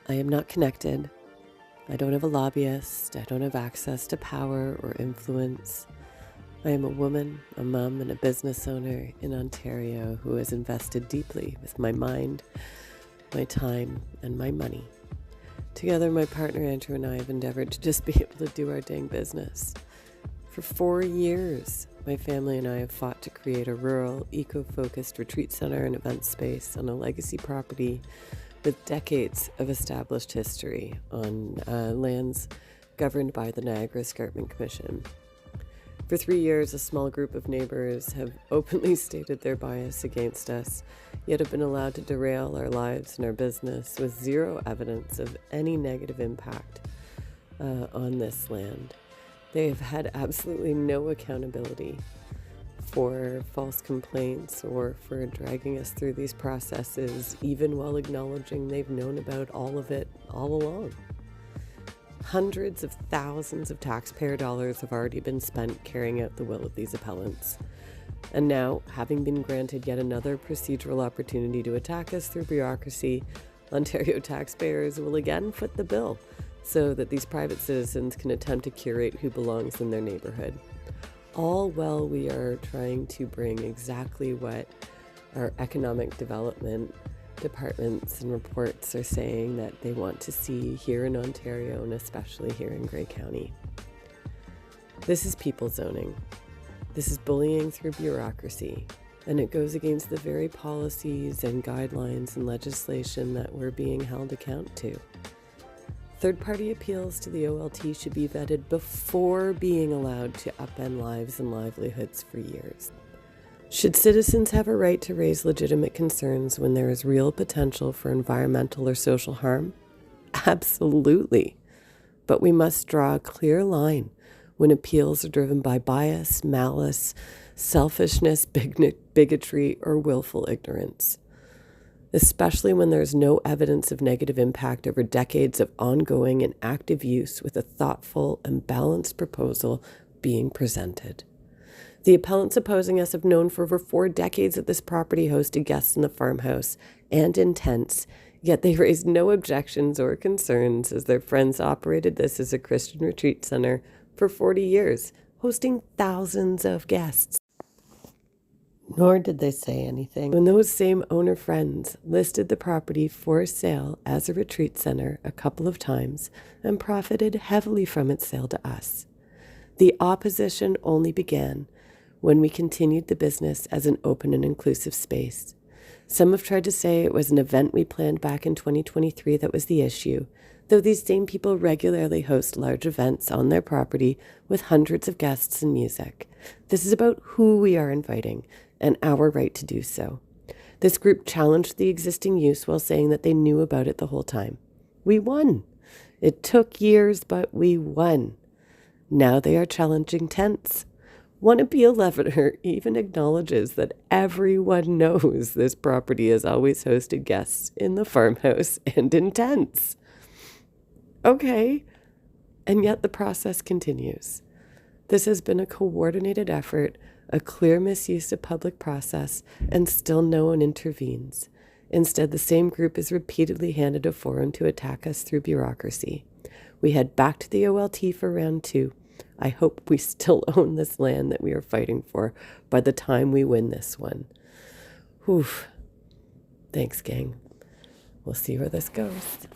I am not connected. I don't have a lobbyist. I don't have access to power or influence. I am a woman, a mom, and a business owner in Ontario who has invested deeply with my mind, my time, and my money. Together, my partner Andrew and I have endeavored to just be able to do our dang business. For 4 years, my family and I have fought to create a rural, eco-focused retreat center and event space on a legacy property with decades of established history on lands governed by the Niagara Escarpment Commission. For 3 years, a small group of neighbours have openly stated their bias against us, yet have been allowed to derail our lives and our business with zero evidence of any negative impact on this land. They have had absolutely no accountability for false complaints or for dragging us through these processes, even while acknowledging they've known about all of it all along. Hundreds of thousands of taxpayer dollars have already been spent carrying out the will of these appellants. And now, having been granted yet another procedural opportunity to attack us through bureaucracy, Ontario taxpayers will again foot the bill so that these private citizens can attempt to curate who belongs in their neighborhood. All while we are trying to bring exactly what our economic development departments and reports are saying that they want to see here in Ontario and especially here in Grey County. This is people zoning. This is bullying through bureaucracy, and it goes against the very policies and guidelines and legislation that we're being held account to. Third-party appeals to the OLT should be vetted before being allowed to upend lives and livelihoods for years. Should citizens have a right to raise legitimate concerns when there is real potential for environmental or social harm? Absolutely. But we must draw a clear line when appeals are driven by bias, malice, selfishness, bigotry, or willful ignorance. Especially when there's no evidence of negative impact over decades of ongoing and active use with a thoughtful and balanced proposal being presented. The appellants opposing us have known for over 4 decades that this property hosted guests in the farmhouse and in tents, yet they raised no objections or concerns as their friends operated this as a Christian retreat center for 40 years, hosting thousands of guests. Nor did they say anything when those same owner friends listed the property for sale as a retreat center a couple of times and profited heavily from its sale to us. The opposition only began when we continued the business as an open and inclusive space. Some have tried to say it was an event we planned back in 2023 that was the issue, though these same people regularly host large events on their property with hundreds of guests and music. This is about who we are inviting and our right to do so. This group challenged the existing use while saying that they knew about it the whole time. We won. It took years, but we won. Now they are challenging tents. One appeal leveler even acknowledges that everyone knows this property has always hosted guests in the farmhouse and in tents. Okay, and yet the process continues. This has been a coordinated effort, a clear misuse of public process, and still no one intervenes. Instead, the same group is repeatedly handed a forum to attack us through bureaucracy. We head back to the OLT for round 2. I hope we still own this land that we are fighting for by the time we win this one. Whew. Thanks, gang. We'll see where this goes.